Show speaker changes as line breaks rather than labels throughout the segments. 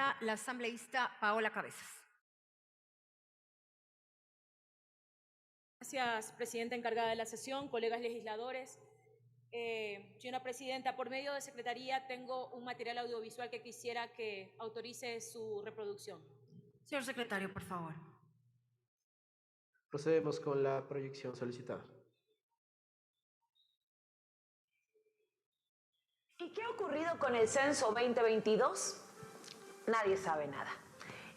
palabra la asambleísta Paola Cabezas.
Gracias, presidenta encargada de la sesión, colegas legisladores. Señora presidenta, por medio de Secretaría tengo un material audiovisual que quisiera que autorice su reproducción.
Señor secretario, por favor.
Procedemos con la proyección solicitada.
¿Y qué ha ocurrido con el censo 2022? Nadie sabe nada.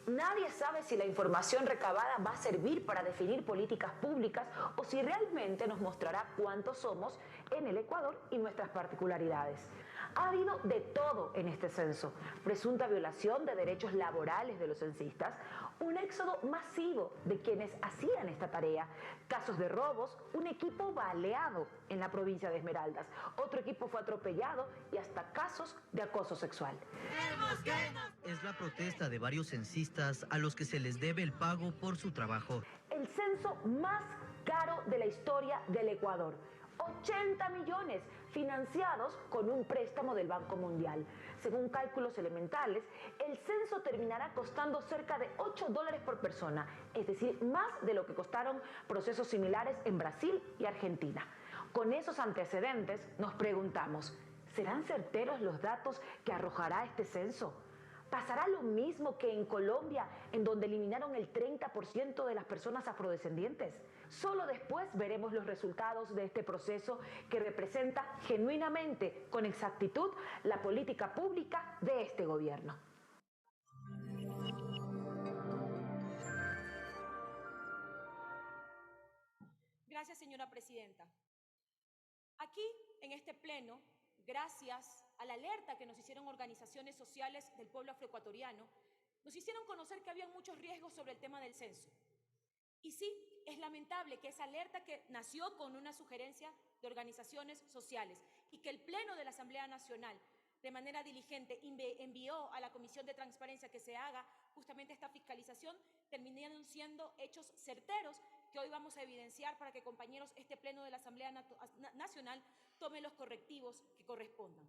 Nadie sabe si la información recabada va a servir para definir políticas públicas o si realmente nos mostrará cuántos somos en el Ecuador y nuestras particularidades. Ha habido de todo en este censo: presunta violación de derechos laborales de los censistas, un éxodo masivo de quienes hacían esta tarea, casos de robos, un equipo baleado en la provincia de Esmeraldas, otro equipo fue atropellado y hasta casos de acoso sexual.
Es la protesta de varios censistas a los que se les debe el pago por su trabajo.
El censo más caro de la historia del Ecuador. 80 millones financiados con un préstamo del Banco Mundial. Según cálculos elementales, el censo terminará costando cerca de $8 por persona, es decir, más de lo que costaron procesos similares en Brasil y Argentina. Con esos antecedentes nos preguntamos, ¿serán certeros los datos que arrojará este censo? ¿Pasará lo mismo que en Colombia, en donde eliminaron el 30% de las personas afrodescendientes? Solo después veremos los resultados de este proceso que representa genuinamente, con exactitud, la política pública de este gobierno.
Gracias, señora presidenta. Aquí, en este pleno, gracias a la alerta que nos hicieron organizaciones sociales del pueblo afroecuatoriano, nos hicieron conocer que había muchos riesgos sobre el tema del censo. Y sí, es lamentable que esa alerta, que nació con una sugerencia de organizaciones sociales y que el Pleno de la Asamblea Nacional de manera diligente envió a la Comisión de Transparencia que se haga justamente esta fiscalización, terminaron siendo hechos certeros que hoy vamos a evidenciar para que, compañeros, este Pleno de la Asamblea Nacional tome los correctivos que correspondan.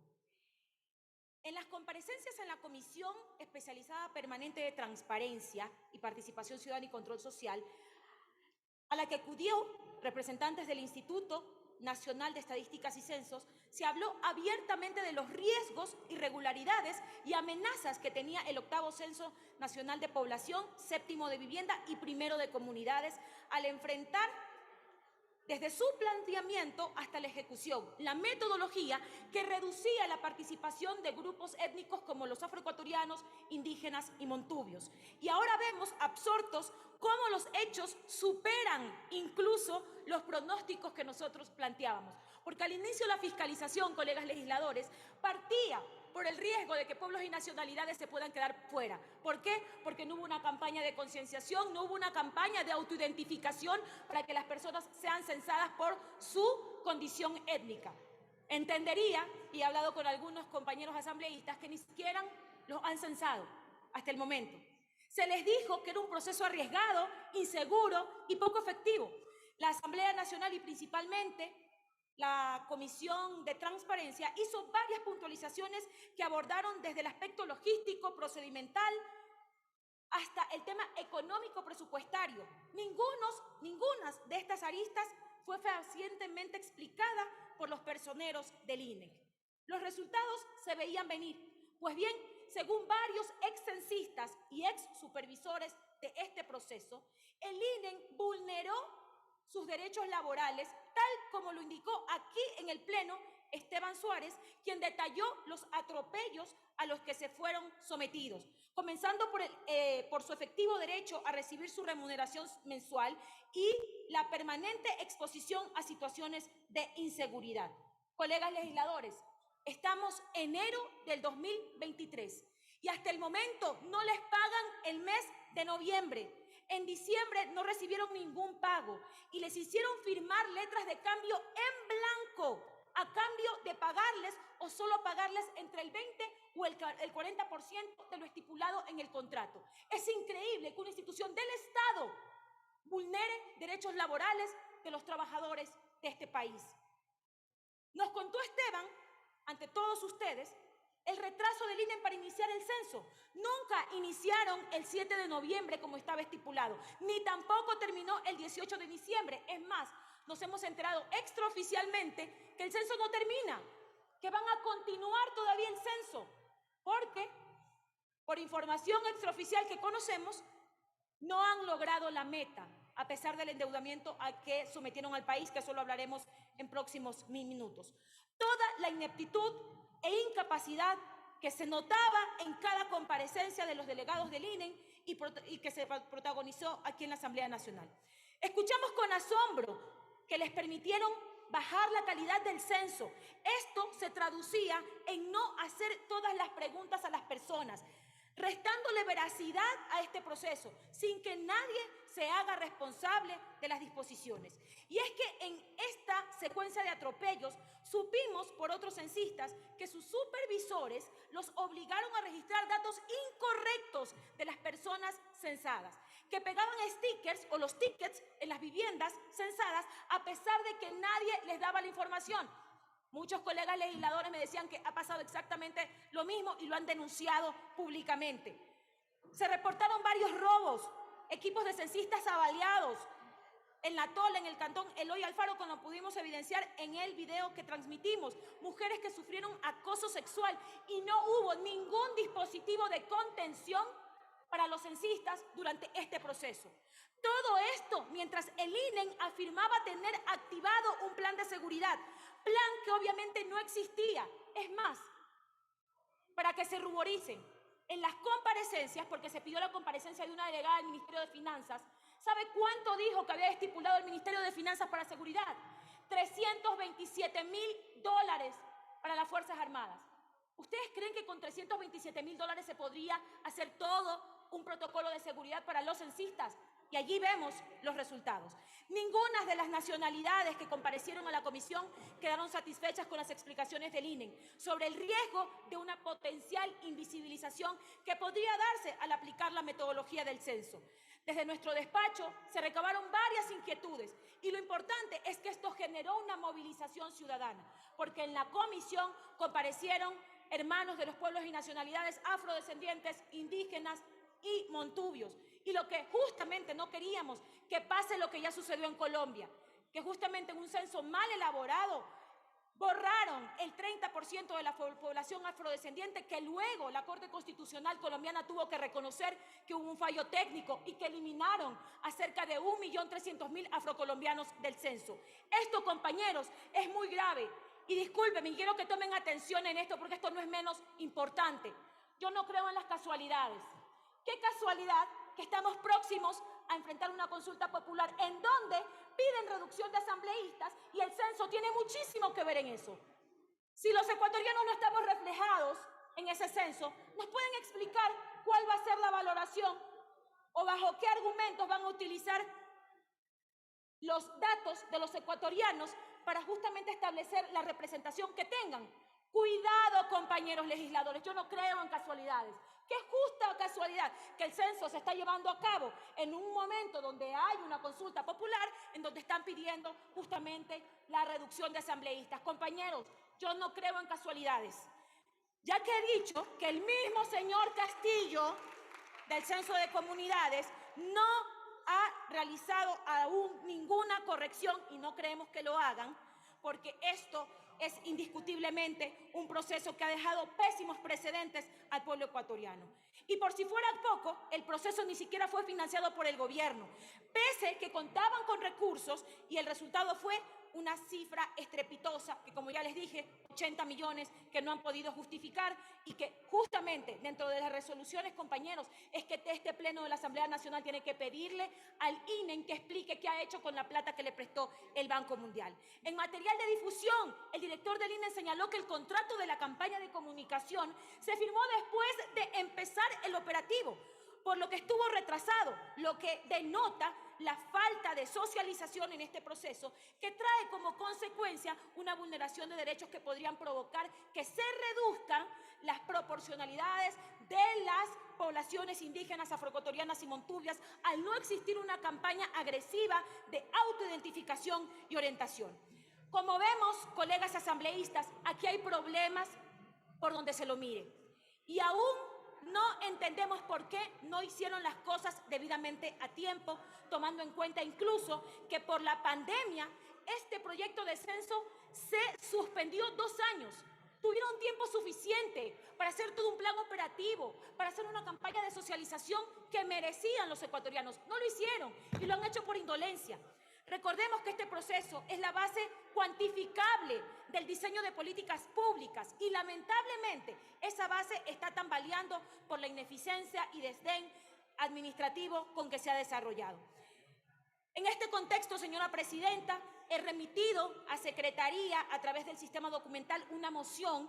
En las comparecencias en la Comisión Especializada Permanente de Transparencia y Participación Ciudadana y Control Social, a la que acudió representantes del Instituto Nacional de Estadísticas y Censos, se habló abiertamente de los riesgos, irregularidades y amenazas que tenía el 8º Censo Nacional de Población, 7º de Vivienda y 1º de Comunidades, al enfrentar desde su planteamiento hasta la ejecución la metodología que reducía la participación de grupos étnicos como los afroecuatorianos, indígenas y montubios. Y ahora vemos absortos cómo los hechos superan incluso los pronósticos que nosotros planteábamos. Porque al inicio la fiscalización, colegas legisladores, partía por el riesgo de que pueblos y nacionalidades se puedan quedar fuera. ¿Por qué? Porque no hubo una campaña de concienciación, no hubo una campaña de autoidentificación para que las personas sean censadas por su condición étnica. Entendería, y he hablado con algunos compañeros asambleístas, que ni siquiera los han censado hasta el momento. Se les dijo que era un proceso arriesgado, inseguro y poco efectivo. La Asamblea Nacional y principalmente la Comisión de Transparencia hizo varias puntualizaciones que abordaron desde el aspecto logístico, procedimental, hasta el tema económico presupuestario. Ninguna de estas aristas fue fehacientemente explicada por los personeros del INEC. Los resultados se veían venir. Pues bien, según varios ex-censistas y ex-supervisores de este proceso, el INEC vulneró sus derechos laborales, tal como lo indicó aquí en el Pleno Esteban Suárez, quien detalló los atropellos a los que se fueron sometidos, comenzando por su efectivo derecho a recibir su remuneración mensual y la permanente exposición a situaciones de inseguridad. Colegas legisladores, estamos en enero del 2023 y hasta el momento no les pagan el mes de noviembre. En diciembre no recibieron ningún pago y les hicieron firmar letras de cambio en blanco a cambio de pagarles o solo pagarles entre el 20 o el 40% de lo estipulado en el contrato. Es increíble que una institución del Estado vulnere derechos laborales de los trabajadores de este país. Nos contó Esteban, ante todos ustedes, el retraso del INE para iniciar el censo. Nunca iniciaron el 7 de noviembre como estaba estipulado, ni tampoco terminó el 18 de diciembre. Es más, nos hemos enterado extraoficialmente que el censo no termina, que van a continuar todavía el censo, porque por información extraoficial que conocemos, no han logrado la meta, a pesar del endeudamiento a que sometieron al país, que eso lo hablaremos en próximos minutos. Toda la ineptitud e incapacidad que se notaba en cada comparecencia de los delegados del INE y que se protagonizó aquí en la Asamblea Nacional. Escuchamos con asombro que les permitieron bajar la calidad del censo. Esto se traducía en no hacer todas las preguntas a las personas, restándole veracidad a este proceso, sin que nadie se haga responsable de las disposiciones. Y es que en esta secuencia de atropellos supimos por otros censistas que sus supervisores los obligaron a registrar datos incorrectos de las personas censadas, que pegaban stickers o los tickets en las viviendas censadas a pesar de que nadie les daba la información. Muchos colegas legisladores me decían que ha pasado exactamente lo mismo y lo han denunciado públicamente. Se reportaron varios robos, equipos de censistas avaliados en La Tola, en el cantón Eloy Alfaro, como pudimos evidenciar en el video que transmitimos. Mujeres que sufrieron acoso sexual y no hubo ningún dispositivo de contención para los censistas durante este proceso. Todo esto mientras el INE afirmaba tener activado un plan de seguridad, plan que obviamente no existía. Es más, para que se ruboricen, en las comparecencias, porque se pidió la comparecencia de una delegada del Ministerio de Finanzas, ¿sabe cuánto dijo que había estipulado el Ministerio de Finanzas para seguridad? $327,000 para las Fuerzas Armadas. ¿Ustedes creen que con $327,000 se podría hacer todo un protocolo de seguridad para los censistas? Y allí vemos los resultados. Ninguna de las nacionalidades que comparecieron a la comisión quedaron satisfechas con las explicaciones del INE sobre el riesgo de una potencial invisibilización que podría darse al aplicar la metodología del censo. Desde nuestro despacho se recabaron varias inquietudes y lo importante es que esto generó una movilización ciudadana, porque en la comisión comparecieron hermanos de los pueblos y nacionalidades afrodescendientes, indígenas y montubios. Y lo que justamente no queríamos, que pase lo que ya sucedió en Colombia, que justamente en un censo mal elaborado borraron el 30% de la población afrodescendiente, que luego la Corte Constitucional colombiana tuvo que reconocer que hubo un fallo técnico y que eliminaron a cerca de 1.300.000 afrocolombianos del censo. Esto, compañeros, es muy grave. Y discúlpenme, quiero que tomen atención en esto porque esto no es menos importante. Yo no creo en las casualidades. ¿Qué casualidad que estamos próximos a enfrentar una consulta popular en donde piden reducción de asambleístas y el censo tiene muchísimo que ver en eso? Si los ecuatorianos no estamos reflejados en ese censo, ¿nos pueden explicar cuál va a ser la valoración o bajo qué argumentos van a utilizar los datos de los ecuatorianos para justamente establecer la representación que tengan? Cuidado, compañeros legisladores, yo no creo en casualidades. Qué justa casualidad que el censo se está llevando a cabo en un momento donde hay una consulta popular en donde están pidiendo justamente la reducción de asambleístas. Compañeros, yo no creo en casualidades. Ya que he dicho que el mismo señor Castillo del Censo de Comunidades no ha realizado aún ninguna corrección y no creemos que lo hagan, porque esto es indiscutiblemente un proceso que ha dejado pésimos precedentes al pueblo ecuatoriano. Y por si fuera poco, el proceso ni siquiera fue financiado por el gobierno, pese que contaban con recursos y el resultado fue una cifra estrepitosa que, como ya les dije, 80 millones que no han podido justificar y que justamente dentro de las resoluciones, compañeros, es que este pleno de la Asamblea Nacional tiene que pedirle al INE que explique qué ha hecho con la plata que le prestó el Banco Mundial. En material de difusión, el director del INE señaló que el contrato de la campaña de comunicación se firmó después de empezar el operativo, por lo que estuvo retrasado, lo que denota la falta de socialización en este proceso, que trae como consecuencia una vulneración de derechos que podrían provocar que se reduzcan las proporcionalidades de las poblaciones indígenas, afroecuatorianas y montubias, al no existir una campaña agresiva de autoidentificación y orientación. Como vemos, colegas asambleístas, aquí hay problemas por donde se lo mire. Y aún No entendemos por qué no hicieron las cosas debidamente a tiempo, tomando en cuenta incluso que por la pandemia este proyecto de censo se suspendió 2 años. Tuvieron tiempo suficiente para hacer todo un plan operativo, para hacer una campaña de socialización que merecían los ecuatorianos. No lo hicieron y lo han hecho por indolencia. Recordemos que este proceso es la base cuantificable del diseño de políticas públicas y lamentablemente esa base está tambaleando por la ineficiencia y desdén administrativo con que se ha desarrollado. En este contexto, señora presidenta, he remitido a Secretaría a través del sistema documental una moción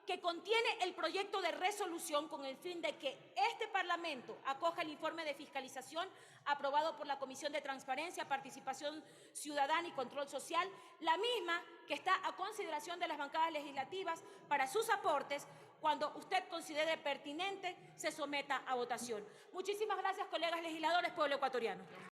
que contiene el proyecto de resolución con el fin de que este Parlamento acoja el informe de fiscalización aprobado por la Comisión de Transparencia, Participación Ciudadana y Control Social, la misma que está a consideración de las bancadas legislativas para sus aportes. Cuando usted considere pertinente, se someta a votación. Muchísimas gracias, colegas legisladores, pueblo ecuatoriano.